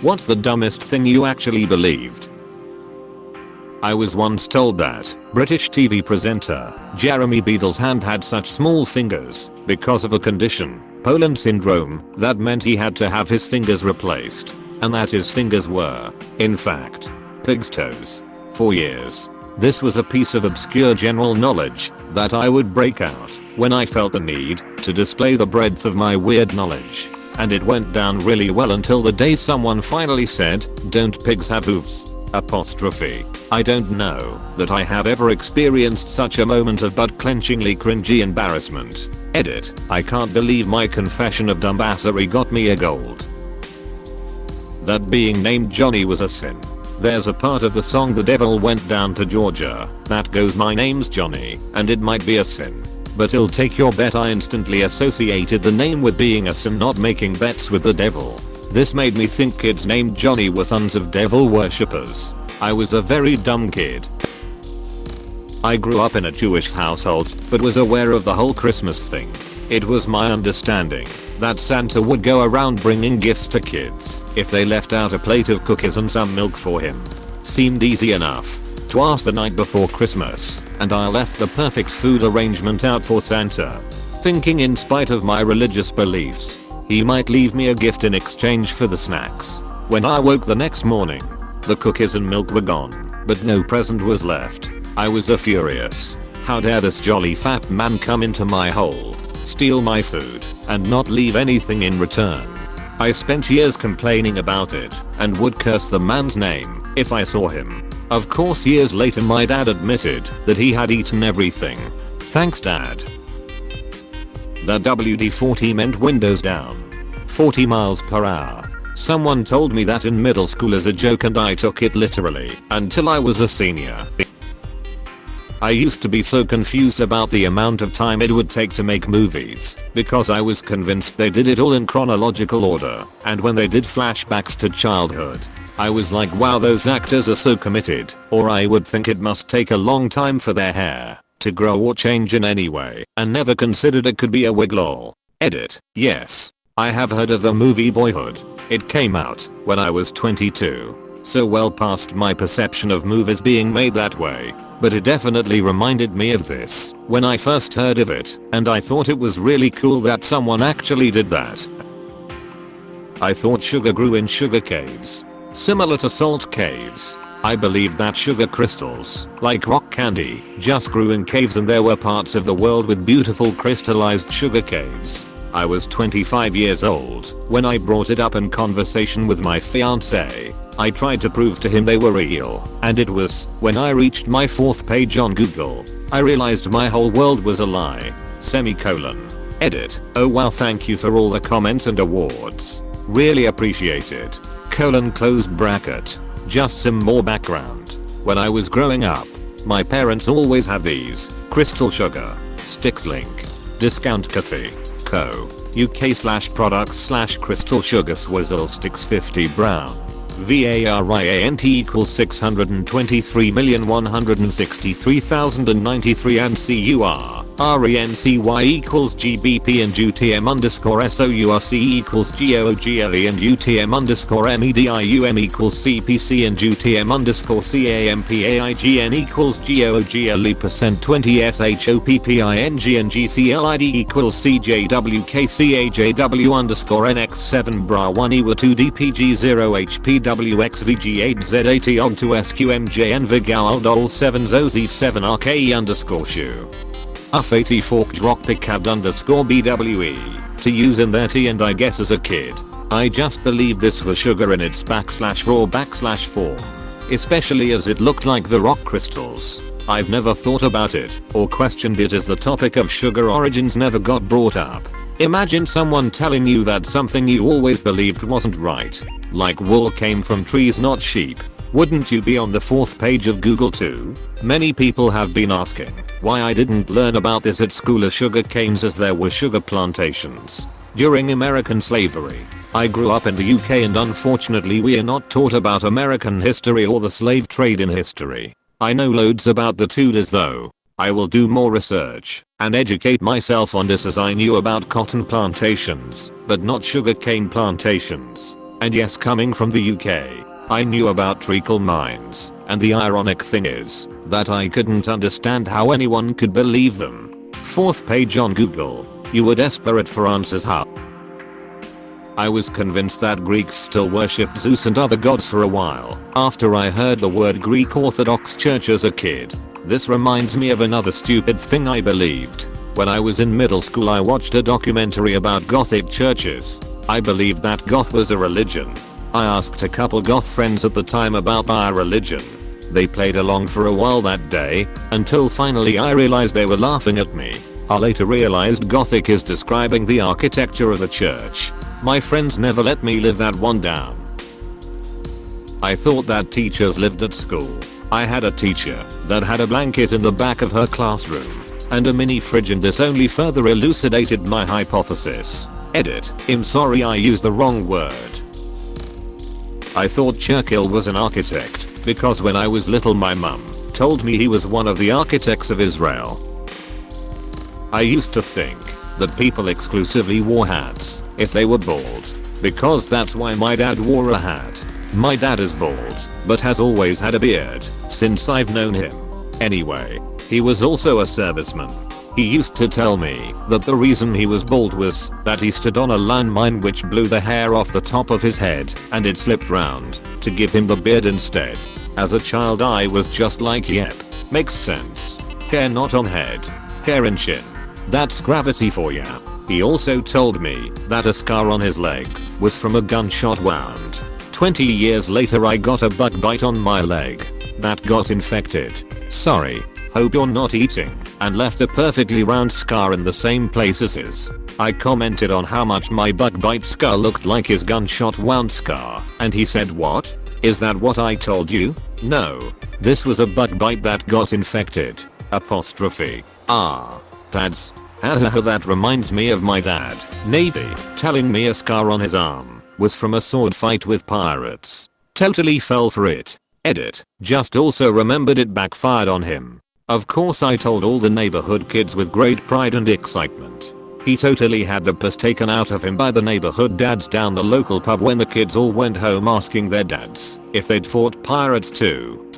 What's the dumbest thing you actually believed? I was once told that British TV presenter Jeremy Beadle's hand had such small fingers because of a condition, Poland syndrome, that meant he had to have his fingers replaced, and that his fingers were, in fact, pig's toes. For years, this was a piece of obscure general knowledge that I would break out when I felt the need to display the breadth of my weird knowledge. And it went down really well until the day someone finally said, "Don't pigs have hooves?" I don't know that I have ever experienced such a moment of butt-clenchingly cringy embarrassment. Edit. I can't believe my confession of dumbassery got me a gold. That being named Johnny was a sin. There's a part of the song "The Devil Went Down to Georgia" that goes, "My name's Johnny," and it might be a sin. But I'll take your bet I instantly associated the name with being a sin, not making bets with the devil. This made me think kids named Johnny were sons of devil worshippers. I was a very dumb kid. I grew up in a Jewish household, but was aware of the whole Christmas thing. It was my understanding that Santa would go around bringing gifts to kids if they left out a plate of cookies and some milk for him. Seemed easy enough to ask the night before Christmas, and I left the perfect food arrangement out for Santa, thinking in spite of my religious beliefs, he might leave me a gift in exchange for the snacks. When I woke the next morning, the cookies and milk were gone, but no present was left. I was furious. How dare this jolly fat man come into my hole, steal my food, and not leave anything in return? I spent years complaining about it, and would curse the man's name if I saw him. Of course, years later my dad admitted that he had eaten everything. Thanks, Dad. The WD-40 meant windows down. 40 miles per hour. Someone told me that in middle school as a joke and I took it literally until I was a senior. I used to be so confused about the amount of time it would take to make movies because I was convinced they did it all in chronological order, and when they did flashbacks to childhood, I was like, wow, those actors are so committed. Or I would think it must take a long time for their hair to grow or change in any way, and never considered it could be a wig. Lol. Edit. Yes, I have heard of the movie Boyhood. It came out when I was 22, so well past my perception of movies being made that way, but it definitely reminded me of this when I first heard of it, and I thought it was really cool that someone actually did that. I thought sugar grew in sugar caves, similar to salt caves. I believed that sugar crystals, like rock candy, just grew in caves, and there were parts of the world with beautiful crystallized sugar caves. I was 25 years old when I brought it up in conversation with my fiance. I tried to prove to him they were real, and it was when I reached my 4th page on Google, I realized my whole world was a lie. Semicolon. Edit. Oh wow, thank you for all the comments and awards. Really appreciate it. Colon close bracket. Just some more background. When I was growing up, my parents always have these crystal sugar sticks. Link. Discount Coffee Co. UK/products/crystal sugar swizzle sticks 50 brown. VARIANT equals 623,163,093 and CUR. RENCY equals GBP and UTM underscore SOURC equals GOOGLE and UTM underscore MEDIUM equals CPC and UTM underscore CAMPAIGN equals GOOGLE %20 SHOPPING and GCLID equals CJWKCAJW underscore NX7 bra 1 EWA 2 DPG 0 HPWXVG8 Z80 OG 2 SQMJN VIGAL DOL 7 ZOZ7 RKE underscore shoe. UF80 forked rockpicad underscore BWE to use in their tea, and I guess as a kid, I just believed this was sugar in its /raw form, especially as it looked like the rock crystals. I've never thought about it or questioned it as the topic of sugar origins never got brought up. Imagine someone telling you that something you always believed wasn't right, like wool came from trees not sheep. Wouldn't you be on the 4th page of Google too? Many people have been asking why I didn't learn about this at school as sugar canes, as there were sugar plantations during American slavery. I grew up in the UK and unfortunately we are not taught about American history or the slave trade in history. I know loads about the Tudors though. I will do more research and educate myself on this, as I knew about cotton plantations, but not sugar cane plantations. And yes, coming from the UK, I knew about treacle mines, and the ironic thing is that I couldn't understand how anyone could believe them. 4th page on Google. You were desperate for answers. How? I was convinced that Greeks still worshipped Zeus and other gods for a while after I heard the word Greek Orthodox Church as a kid. This reminds me of another stupid thing I believed. When I was in middle school, I watched a documentary about Gothic churches. I believed that goth was a religion. I asked a couple goth friends at the time about their religion. They played along for a while that day, until finally I realized they were laughing at me. I later realized Gothic is describing the architecture of the church. My friends never let me live that one down. I thought that teachers lived at school. I had a teacher that had a blanket in the back of her classroom and a mini fridge, and this only further elucidated my hypothesis. Edit. I'm sorry I used the wrong word. I thought Churchill was an architect because when I was little my mum told me he was one of the architects of Israel. I used to think that people exclusively wore hats if they were bald, because that's why my dad wore a hat. My dad is bald, but has always had a beard since I've known him. Anyway, he was also a serviceman. He used to tell me that the reason he was bald was that he stood on a landmine which blew the hair off the top of his head and it slipped round to give him the beard instead. As a child I was just like, yep, makes sense. Hair not on head, hair in chin. That's gravity for ya. He also told me that a scar on his leg was from a gunshot wound. 20 years later I got a bug bite on my leg that got infected. Sorry, hope you're not eating, and left a perfectly round scar in the same place as his. I commented on how much my bug bite scar looked like his gunshot wound scar, and he said, "What? Is that what I told you?" No, this was a bug bite that got infected. Apostrophe. That's that reminds me of my dad, Navy, telling me a scar on his arm was from a sword fight with pirates. Totally fell for it. Edit. Just also remembered it backfired on him. Of course I told all the neighborhood kids with great pride and excitement. He totally had the piss taken out of him by the neighborhood dads down the local pub when the kids all went home asking their dads if they'd fought pirates too.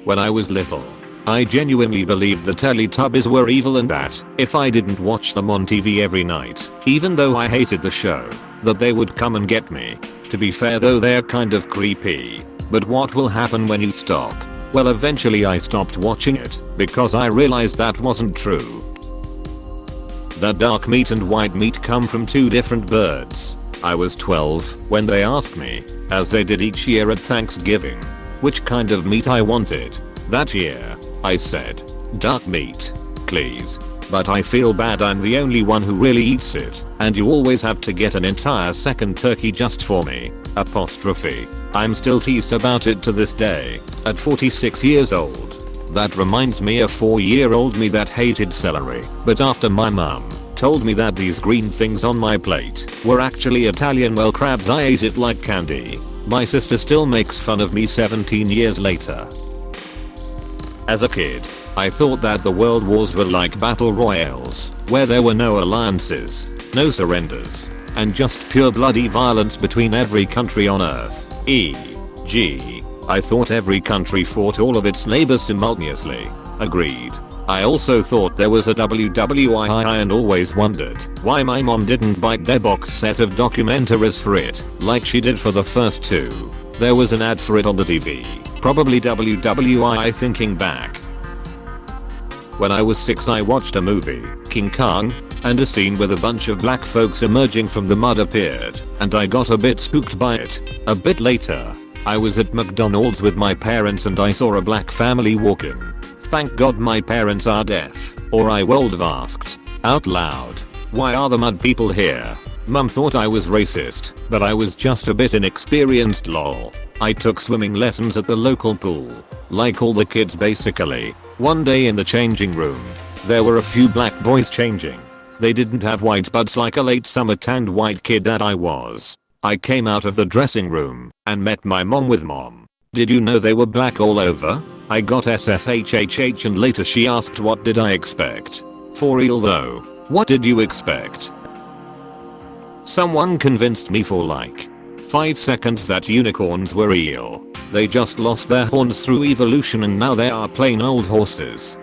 When I was little, I genuinely believed the Teletubbies were evil and that if I didn't watch them on TV every night, even though I hated the show, that they would come and get me. To be fair though, they're kind of creepy. But what will happen when you stop? Well, eventually I stopped watching it because I realized that wasn't true. That dark meat and white meat come from two different birds. I was 12 when they asked me, as they did each year at Thanksgiving, which kind of meat I wanted. That year, I said, dark meat, please. But I feel bad I'm the only one who really eats it, and you always have to get an entire second turkey just for me. Apostrophe. I'm still teased about it to this day, at 46 years old. That reminds me of 4-year-old me that hated celery, but after my mum told me that these green things on my plate were actually Italian well crabs, I ate it like candy. My sister still makes fun of me 17 years later. As a kid, I thought that the world wars were like battle royales, where there were no alliances, no surrenders, and just pure bloody violence between every country on earth. E.g., I thought every country fought all of its neighbors simultaneously. Agreed. I also thought there was a WWII and always wondered why my mom didn't buy their box set of documentaries for it, like she did for the first two. There was an ad for it on the TV. Probably WWII thinking back. When I was 6 I watched a movie, King Kong, and a scene with a bunch of black folks emerging from the mud appeared, and I got a bit spooked by it. A bit later, I was at McDonald's with my parents and I saw a black family walk in. Thank God my parents are deaf, or I would have asked, out loud, why are the mud people here? Mum thought I was racist, but I was just a bit inexperienced lol. I took swimming lessons at the local pool, like all the kids basically. One day in the changing room, there were a few black boys changing. They didn't have white butts like a late summer tanned white kid that I was. I came out of the dressing room and met my mom with mom. Did you know they were black all over? I got SSHHH and later she asked what did I expect. For real though, what did you expect? Someone convinced me for like 5 seconds that unicorns were real. They just lost their horns through evolution and now they are plain old horses.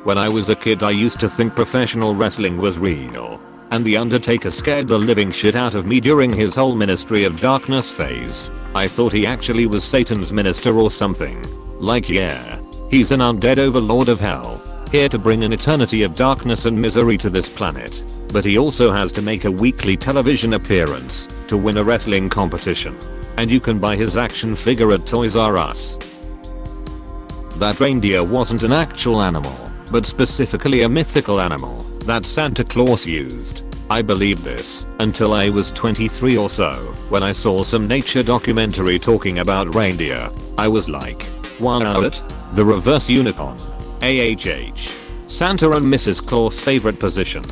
When I was a kid I used to think professional wrestling was real. And The Undertaker scared the living shit out of me during his whole Ministry of Darkness phase. I thought he actually was Satan's minister or something. Like yeah. He's an undead overlord of hell. Here to bring an eternity of darkness and misery to this planet. But he also has to make a weekly television appearance to win a wrestling competition. And you can buy his action figure at Toys R Us. That reindeer wasn't an actual animal, but specifically a mythical animal that Santa Claus used. I believed this until I was 23 or so when I saw some nature documentary talking about reindeer. I was like, wow, it? The reverse unicorn. AHH. Santa and Mrs. Claus' favorite position.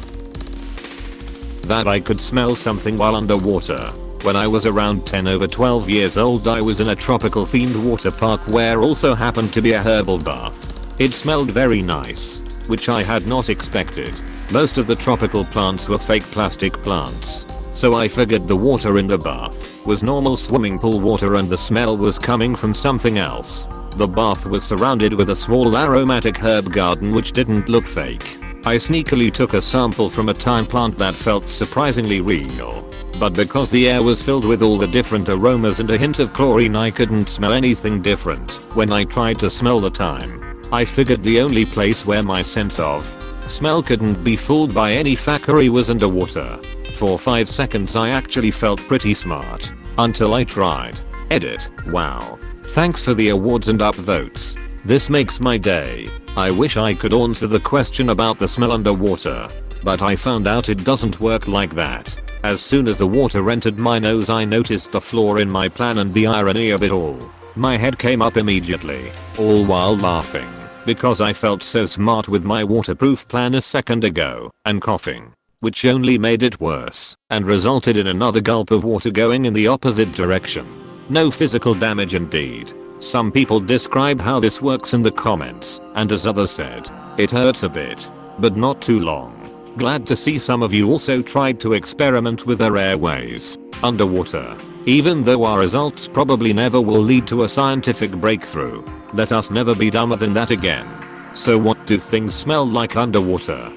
That I could smell something while underwater. When I was around 10 over 12 years old I was in a tropical themed water park where also happened to be a herbal bath. It smelled very nice, which I had not expected. Most of the tropical plants were fake plastic plants. So I figured the water in the bath was normal swimming pool water and the smell was coming from something else. The bath was surrounded with a small aromatic herb garden which didn't look fake. I sneakily took a sample from a thyme plant that felt surprisingly real. But because the air was filled with all the different aromas and a hint of chlorine I couldn't smell anything different. When I tried to smell the thyme, I figured the only place where my sense of smell couldn't be fooled by any factory was underwater. For 5 seconds I actually felt pretty smart. Until I tried. Edit. Wow. Thanks for the awards and upvotes. This makes my day. I wish I could answer the question about the smell underwater. But I found out it doesn't work like that. As soon as the water entered my nose I noticed the flaw in my plan and the irony of it all. My head came up immediately, all while laughing, because I felt so smart with my waterproof plan a second ago, and coughing, which only made it worse, and resulted in another gulp of water going in the opposite direction. No physical damage indeed. Some people describe how this works in the comments, and as others said, it hurts a bit, but not too long. Glad to see some of you also tried to experiment with their airways underwater. Even though our results probably never will lead to a scientific breakthrough, let us never be dumber than that again. So what do things smell like underwater?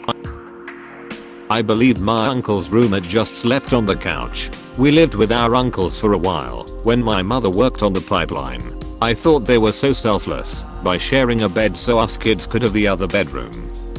I believe my uncle's roommate just slept on the couch. We lived with our uncles for a while when my mother worked on the pipeline. I thought they were so selfless by sharing a bed so us kids could have the other bedroom.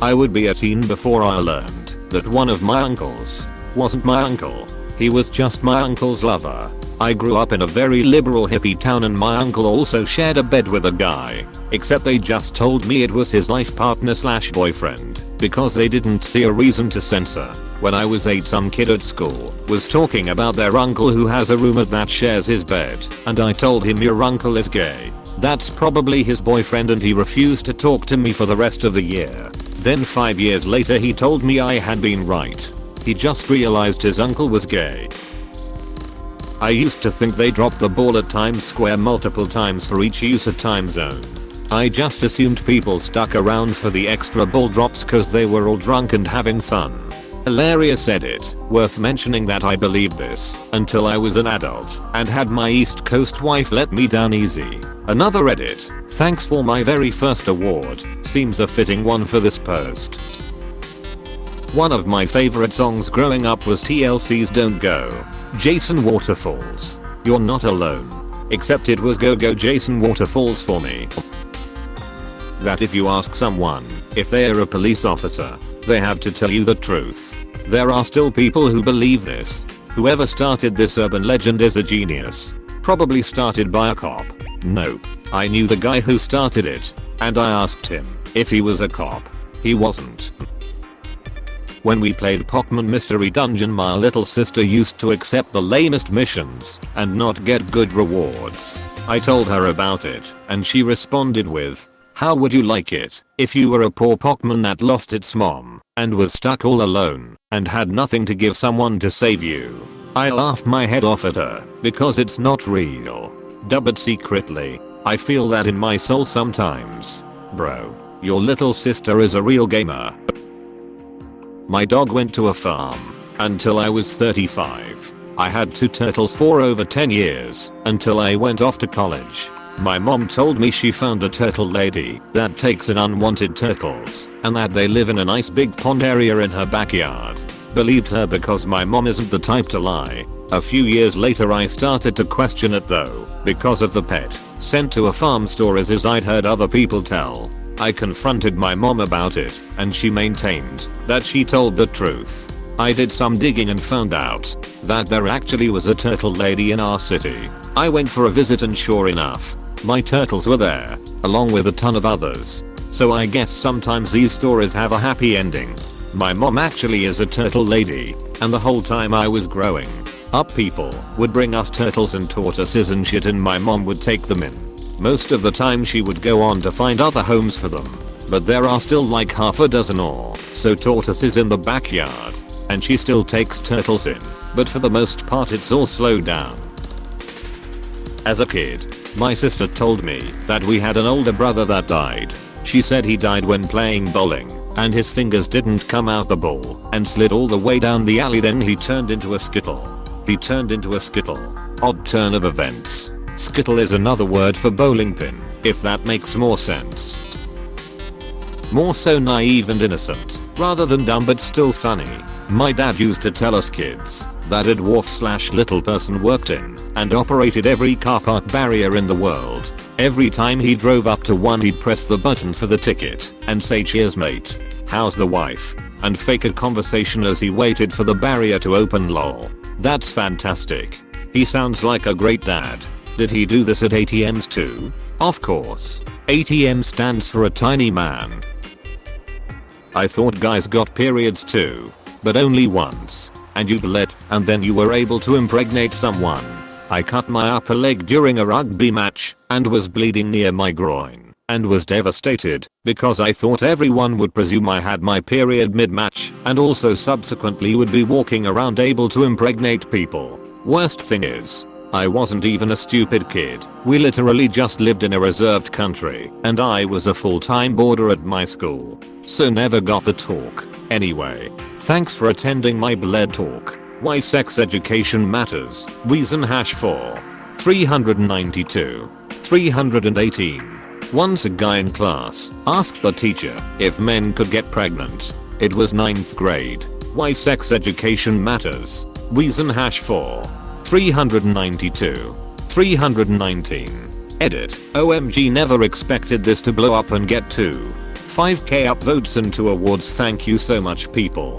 I would be a teen before I learned that one of my uncles wasn't my uncle. He was just my uncle's lover. I grew up in a very liberal hippie town and my uncle also shared a bed with a guy, except they just told me it was his life partner / boyfriend because they didn't see a reason to censor. When I was 8 some kid at school was talking about their uncle who has a roommate that shares his bed and I told him your uncle is gay. That's probably his boyfriend and he refused to talk to me for the rest of the year. Then 5 years later he told me I had been right. He just realized his uncle was gay. I used to think they dropped the ball at Times Square multiple times for each user time zone. I just assumed people stuck around for the extra ball drops cause they were all drunk and having fun. Hilarious edit. Worth mentioning that I believed this until I was an adult and had my East Coast wife let me down easy. Another edit. Thanks for my very first award. Seems a fitting one for this post. One of my favorite songs growing up was TLC's Don't Go, Jason Waterfalls. You're not alone. Except it was Go Go Jason Waterfalls for me. That if you ask someone if they are a police officer, they have to tell you the truth. There are still people who believe this. Whoever started this urban legend is a genius. Probably started by a cop. Nope. I knew the guy who started it, and I asked him if he was a cop. He wasn't. When we played Pokémon Mystery Dungeon my little sister used to accept the lamest missions and not get good rewards. I told her about it and she responded with, how would you like it if you were a poor Pokémon that lost its mom and was stuck all alone and had nothing to give someone to save you? I laughed my head off at her because it's not real. But secretly, I feel that in my soul sometimes. Bro, your little sister is a real gamer. My dog went to a farm until I was 35. I had 2 turtles for over 10 years until I went off to college. My mom told me she found a turtle lady that takes in unwanted turtles and that they live in a nice big pond area in her backyard. Believed her because my mom isn't the type to lie. A few years later I started to question it though because of the pet sent to a farm stories as I'd heard other people tell. I confronted my mom about it and she maintained that she told the truth. I did some digging and found out that there actually was a turtle lady in our city. I went for a visit and sure enough, my turtles were there, along with a ton of others. So I guess sometimes these stories have a happy ending. My mom actually is a turtle lady, and the whole time I was growing up people would bring us turtles and tortoises and shit and my mom would take them in. Most of the time she would go on to find other homes for them, but there are still like half a dozen or so tortoises in the backyard. And she still takes turtles in, but for the most part it's all slowed down. As a kid, my sister told me that we had an older brother that died. She said he died when playing bowling, and his fingers didn't come out the ball and slid all the way down the alley. Then he turned into a skittle. Odd turn of events. Skittle is another word for bowling pin, if that makes more sense. More so naive and innocent, rather than dumb but still funny. My dad used to tell us kids that a dwarf/little person worked in and operated every car park barrier in the world. Every time he drove up to one he'd press the button for the ticket and say cheers mate, how's the wife, and fake a conversation as he waited for the barrier to open. Lol. That's fantastic. He sounds like a great dad. Did he do this at ATMs too? Of course. ATM stands for a tiny man. I thought guys got periods too. But only once. And you bled, and then you were able to impregnate someone. I cut my upper leg during a rugby match, and was bleeding near my groin, and was devastated, because I thought everyone would presume I had my period mid-match, and also subsequently would be walking around able to impregnate people. Worst thing is, I wasn't even a stupid kid. We literally just lived in a reserved country, and I was a full-time boarder at my school. So never got the talk. Anyway, thanks for attending my bled talk. Why sex education matters. Reason #4. 392. 318. Once a guy in class asked the teacher if men could get pregnant. It was 9th grade. Why sex education matters. Reason #4. 392. 319. Edit. OMG, never expected this to blow up and get to 5k upvotes and 2 awards. Thank you so much people.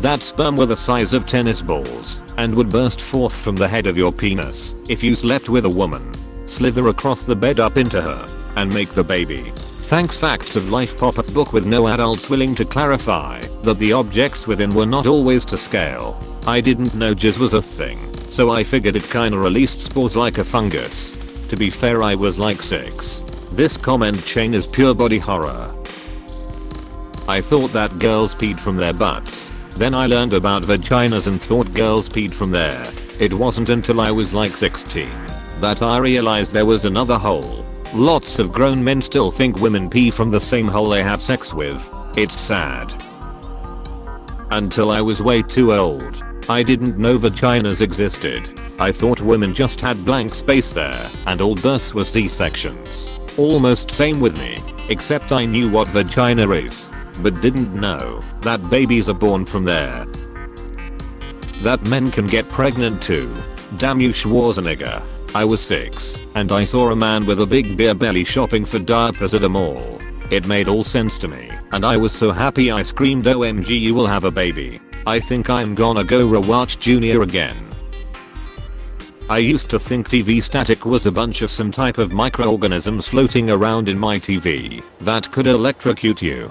That sperm were the size of tennis balls and would burst forth from the head of your penis if you slept with a woman. Slither across the bed up into her and make the baby. Thanks. Facts of Life pop-up book with no adults willing to clarify that the objects within were not always to scale. I didn't know jizz was a thing, so I figured it kinda released spores like a fungus. To be fair, I was like 6. This comment chain is pure body horror. I thought that girls peed from their butts. Then I learned about vaginas and thought girls peed from there. It wasn't until I was like 16 that I realized there was another hole. Lots of grown men still think women pee from the same hole they have sex with. It's sad. Until I was way too old, I didn't know vaginas existed. I thought women just had blank space there and all births were C-sections. Almost same with me, except I knew what vagina is, but didn't know that babies are born from there. That men can get pregnant too. Damn you Schwarzenegger. I was 6 and I saw a man with a big beer belly shopping for diapers at a mall. It made all sense to me and I was so happy I screamed, OMG, you will have a baby. I think I'm gonna go rewatch Junior again. I used to think TV static was a bunch of some type of microorganisms floating around in my TV that could electrocute you.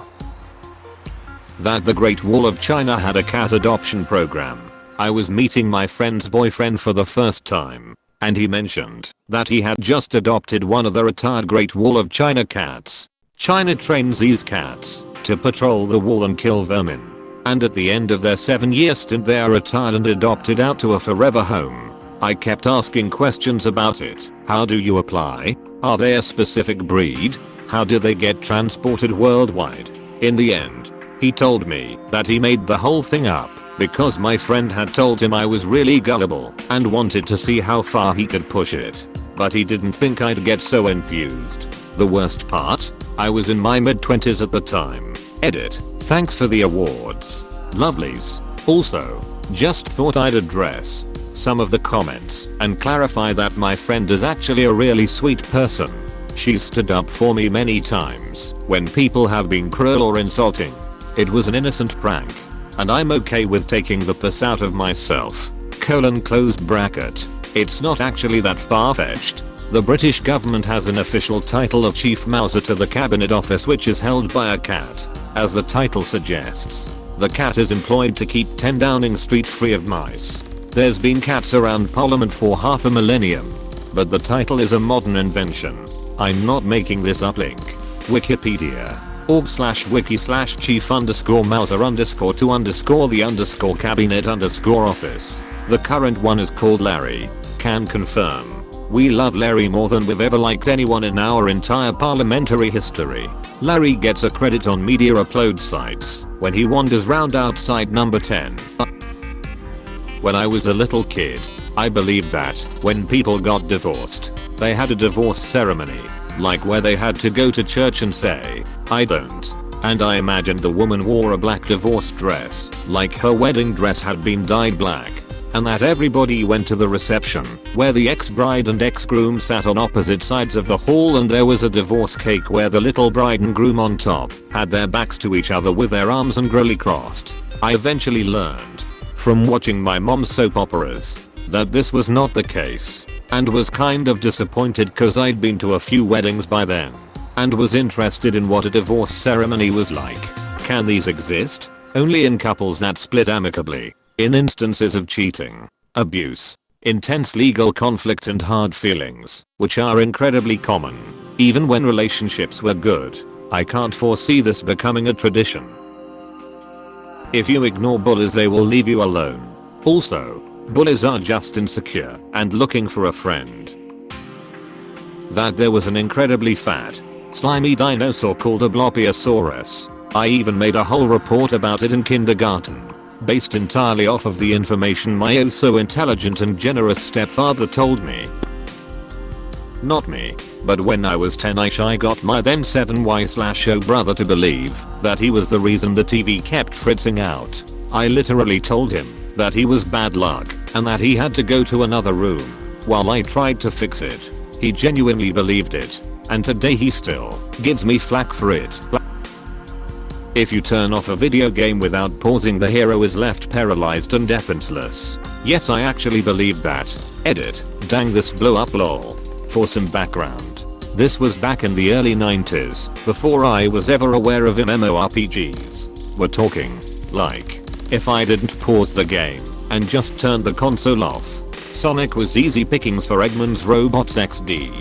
That the Great Wall of China had a cat adoption program. I was meeting my friend's boyfriend for the first time, and he mentioned that he had just adopted one of the retired Great Wall of China cats. China trains these cats to patrol the wall and kill vermin. And at the end of their 7-year stint they are retired and adopted out to a forever home. I kept asking questions about it. How do you apply? Are they a specific breed? How do they get transported worldwide? In the end, he told me that he made the whole thing up because my friend had told him I was really gullible and wanted to see how far he could push it. But he didn't think I'd get so enthused. The worst part? I was in my mid-20s at the time. Edit. Thanks for the awards. Lovelies. Also, just thought I'd address some of the comments and clarify that my friend is actually a really sweet person. She's stood up for me many times when people have been cruel or insulting. It was an innocent prank, and I'm okay with taking the piss out of myself. Closed bracket. It's not actually that far-fetched. The British government has an official title of Chief Mouser to the Cabinet Office, which is held by a cat. As the title suggests, the cat is employed to keep 10 Downing Street free of mice. There's been cats around Parliament for half a millennium, but the title is a modern invention. I'm not making this up. Link. Wikipedia. org/wiki/chief_to_the_cabinet_office. The current one is called Larry. Can confirm. We love Larry more than we've ever liked anyone in our entire parliamentary history. Larry gets a credit on media upload sites when he wanders round outside number 10. When I was a little kid, I believed that when people got divorced, they had a divorce ceremony, like where they had to go to church and say, "I don't." And I imagined the woman wore a black divorce dress, like her wedding dress had been dyed black, and that everybody went to the reception, where the ex-bride and ex-groom sat on opposite sides of the hall, and there was a divorce cake where the little bride and groom on top had their backs to each other with their arms angrily crossed. I eventually learned, from watching my mom's soap operas, that this was not the case, and was kind of disappointed cause I'd been to a few weddings by then, and was interested in what a divorce ceremony was like. Can these exist? Only in couples that split amicably, in instances of cheating, abuse, intense legal conflict and hard feelings, which are incredibly common, even when relationships were good. I can't foresee this becoming a tradition. If you ignore bullies, they will leave you alone. Also, bullies are just insecure and looking for a friend. That there was an incredibly fat, slimy dinosaur called a Blopiosaurus. I even made a whole report about it in kindergarten, based entirely off of the information my oh so intelligent and generous stepfather told me. Not me, but when I was 10 I got my then 7Y/0 brother to believe that he was the reason the TV kept fritzing out. I literally told him that he was bad luck and that he had to go to another room while I tried to fix it. He genuinely believed it, and today he still gives me flack for it. If you turn off a video game without pausing, the hero is left paralyzed and defenseless. Yes, I actually believe that. Edit. Dang, this blew up lol. For some background, this was back in the early 90s, before I was ever aware of MMORPGs. We're talking, like, if I didn't pause the game and just turned the console off, Sonic was easy pickings for Eggman's Robots XD.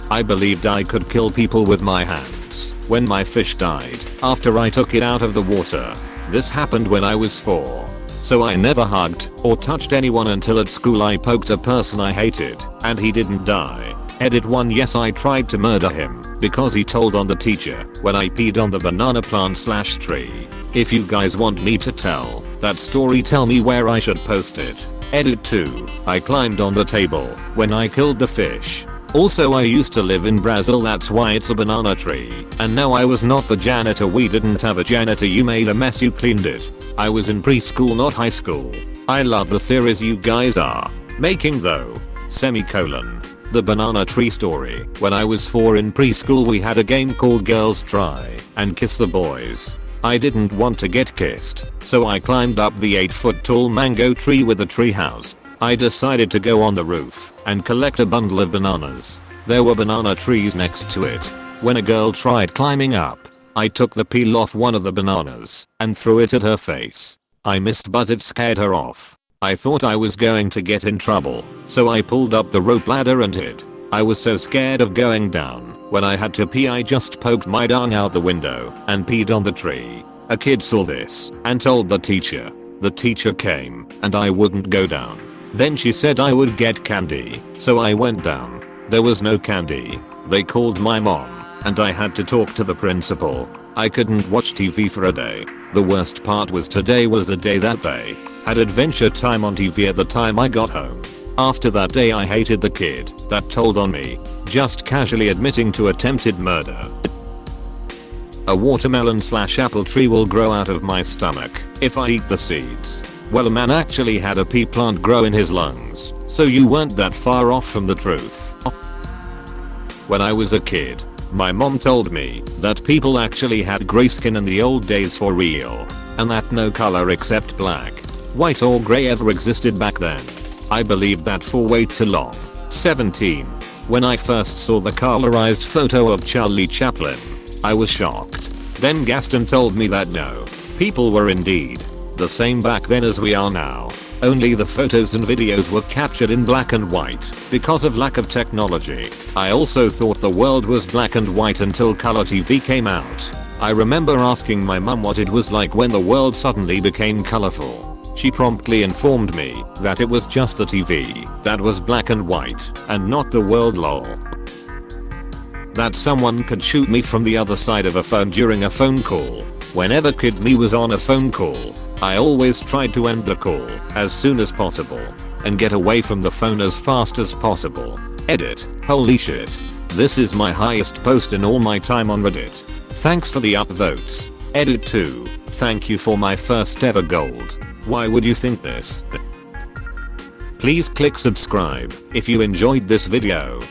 I believed I could kill people with my hands when my fish died after I took it out of the water. This happened when I was 4. So I never hugged or touched anyone until at school I poked a person I hated and he didn't die. Edit 1. Yes, I tried to murder him because he told on the teacher when I peed on the banana plant/tree. If you guys want me to tell that story, tell me where I should post it. Edit 2. I climbed on the table when I killed the fish. Also, I used to live in Brazil, that's why it's a banana tree. And no, I was not the janitor. We didn't have a janitor. You made a mess, you cleaned it. I was in preschool, not high school. I love the theories you guys are making though. Semicolon. The banana tree story. When I was 4 in preschool, we had a game called Girls Try and Kiss the Boys. I didn't want to get kissed, so I climbed up the 8-foot tall mango tree with a tree house. I decided to go on the roof and collect a bundle of bananas. There were banana trees next to it. When a girl tried climbing up, I took the peel off one of the bananas and threw it at her face. I missed, but it scared her off. I thought I was going to get in trouble, so I pulled up the rope ladder and hid. I was so scared of going down. When I had to pee, I just poked my dung out the window and peed on the tree. A kid saw this and told the teacher. The teacher came and I wouldn't go down. Then she said I would get candy, so I went down. There was no candy. They called my mom and I had to talk to the principal. I couldn't watch TV for a day. The worst part was today was the day that they had Adventure Time on TV at the time I got home. After that day I hated the kid that told on me, just casually admitting to attempted murder. A watermelon/apple tree will grow out of my stomach if I eat the seeds. Well, a man actually had a pea plant grow in his lungs, so you weren't that far off from the truth. When I was a kid, my mom told me that people actually had gray skin in the old days for real, and that no color except black, white or gray ever existed back then. I believed that for way too long. 17. When I first saw the colorized photo of Charlie Chaplin, I was shocked. Then Gaston told me that no, people were indeed the same back then as we are now. Only the photos and videos were captured in black and white because of lack of technology. I also thought the world was black and white until color TV came out. I remember asking my mum what it was like when the world suddenly became colorful. She promptly informed me that it was just the TV that was black and white and not the world lol. That someone could shoot me from the other side of a phone during a phone call. Whenever kid me was on a phone call, I always tried to end the call as soon as possible and get away from the phone as fast as possible. Edit. Holy shit. This is my highest post in all my time on Reddit. Thanks for the upvotes. Edit 2. Thank you for my first ever gold. Why would you think this? Please click subscribe if you enjoyed this video.